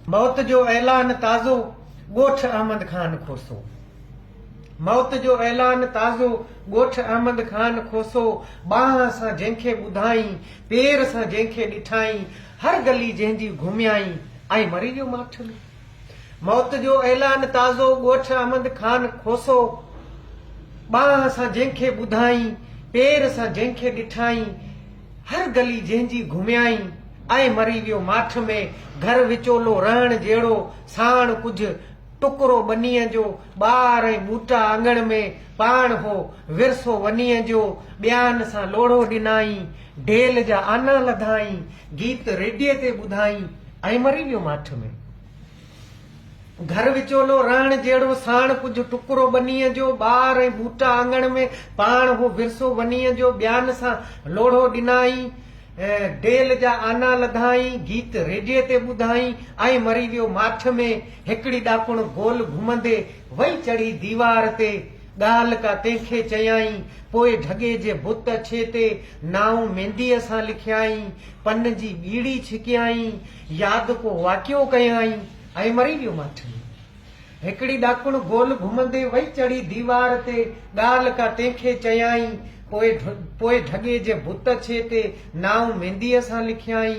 मौत जो ऐलान ताज़ो ॻोठ अहमद खान खोसो। मौत जो ऐलान ताज़ो ॻोठ अहमद खान खोसो। बाह सां जंहिंखे ॿुधाई, पेर सां जंहिंखे ॾिठाई, हर गली जंहिंजी घुमियाई, ऐं मरी वियो माठ में। मौत जो ऐलान ताज़ो ॻोठ अहमद खान खोसो। बाह सां जंहिंखे ॿुधाई, पेर सां जंहिंखे ॾिठाई, हर गली जंहिंजी घुमियाई, ऐं मरी वियो माठ में। घर विचोलो रहण जहिड़ो साण कुझु टुकड़ो बनीअ जो, ॿार ऐं ॿूटा आंगण में, पाण हो विरसो वनीअ जो। ॿियान सां लोढ़ो ॾिनाई, ढेल जा आना लधाई, गीत रेडियो ते ॿुधाई, ऐं मरी वियो माठ में। घर विचोलो रहण जहिड़ो साण कुझु टुकड़ो बनीअ जो, ॿार ऐं ॿूटा आंगण में, पाण हो विरसो वनीअ जो। ॿियान सां लोढ़ो ॾिनाई, ढेल जा आना लधाई, गीत रेडियो ते ॿुधाई, ऐं मरी वियो माठ में। हिकिड़ी ॾाकुण गोल घुमंदे वई चढ़ी दीवार ते, ॻाल्हि का तंहिंखे चयाई, पोइ ढगे जे बुत छे ते नाऊं मेहंदीअ सां लिखियाई, पन जी ॿीड़ी छिकियाई, यादि को वाकियो कयाई, ऐं मरी वियो माठ में। हिकिड़ी ॾाकुण गोल घुमंदे वई चढ़ी दीवार ते, ॻाल्हि का तंहिंखे चयाई, पोइ ढगे जे बुत छे ते नाऊं मेहंदीअ सां लिखियाई,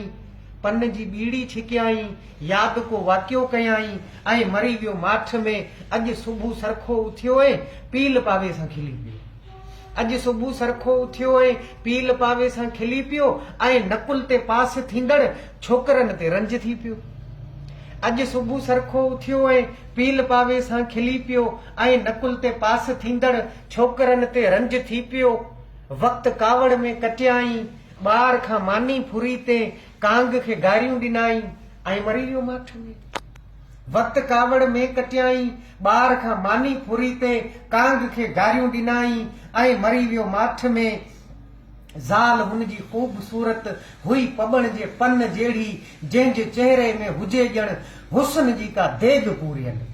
पन जी ॿीड़ी छिकियाई, यादि को वाकियो कयाई, ऐं मरी वियो माठ में। अॼु सुबुह सरखो उथियो ऐं पील पावे सां खिली पियो। अॼु सुबुह सरखो उथियो ऐं पील पावे सां खिली पियो, ऐं नकुल ते पास थींदड़ छोकरनि ते रंज थी पियो। अॼु सुबुह सरखो उथियो ऐं पील पावे सां खिली पियो, ऐं नकुल ते पास थींदड़ छोकरनि ते रंज थी पियो। वक़्तु कावड़ में कटियाई, ॿार खां मानी फुरी ते कांग खे गारियूं ॾिनाई, ऐं मरी वियो माठ में। वक़्तु कावड़ में कटियाई, ॿार खां मानी फुरी ते कांग खे गारियूं ॾिनाई, ऐं मरी वियो माठ में। ज़ाल हुनजी ख़ूबसूरत हुई पबण जे पन जहिड़ी, जंहिंजे चेहरे में हुजे ॼण हुस्न जी का देग पूरियल।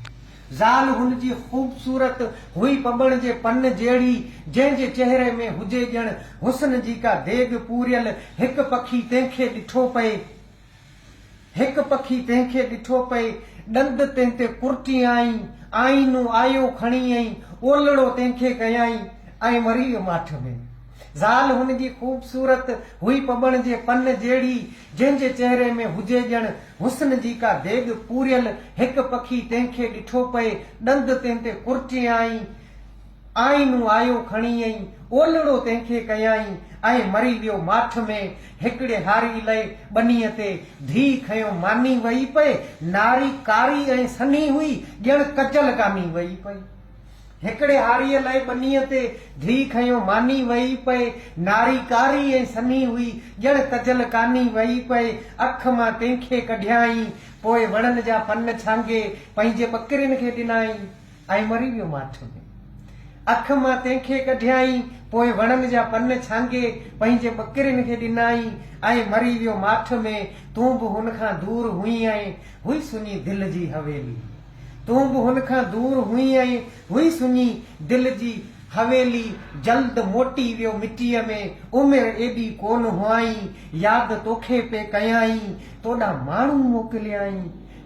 ज़ाल हुनजी ख़ूबसूरत हुई पबण जे पन जहिड़ी, जंहिंजे चेहरे में हुजे ॼण हुस्न जी का देग पूरियल। हिकु पखी तंहिंखे ॾिठो पए, हिकु पखी तंहिंखे ॾिठो पए, ॾंद तंहिं ते कुर्टी आई, आईनो आयो खणी आई, ओलड़ो तंहिंखे कयाई, ऐं मरी वियो माठ में। ज़ाल हुनजी ख़ूबसूरत हुई पबण जे पन जहिड़ी, जंहिंजे चेहरे में हुजे ॼण हुस्न जी का देग पूरियल। हिकु पखी तंहिंखे ॾिठो पए, ॾंद तंहिं ते कुर्टी आई, आईनो आयो खणी आई, ओलड़ो तंहिंखे कयाई, ऐं मरी वियो माठ में। हिकिड़े हारी लए बनीअ ते धी खयो मानी वई पए, नारी कारी ऐं सनी हुई, ॼण कजल कानी वई पई। हिकिड़े हारीअ लाइ बनीअ ते धी खयो मानी वई पए, नारी कारी ऐं सनी हुई, ॼण कजल कानी वई पए। अख मां तंहिंखे कढियाई, पोइ वणनि जा पन छांगे पंहिंजे ॿकिरियुनि खे ॾिनाई, ऐं मरी वियो माठ में। अख मां तंहिंखे कढियाई, पोइ वणनि जा पन छांगे पंहिंजे ॿकिरियुनि खे ॾिनाई, ऐं मरी वियो माठ में। तूं बि हुन खां दूर हुई ऐं हुई सुञी दिलि जी हवेली। तूं बि हुन खां दूर हुई ऐं हुई सुञी दिलि जी हवेली। जल्द मोटी वियो मिटीअ में, उमिरि एॾी कोन हुआई, यादि तोखे पे कयाई, तोॾां माण्हू मोकिलियाई,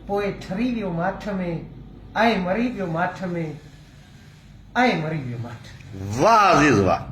पोइ ठरी वियो माठ में, ऐं मरी वियो माठ में, ऐं मरी वियो माठ। वाह अज़ीज़ वाह।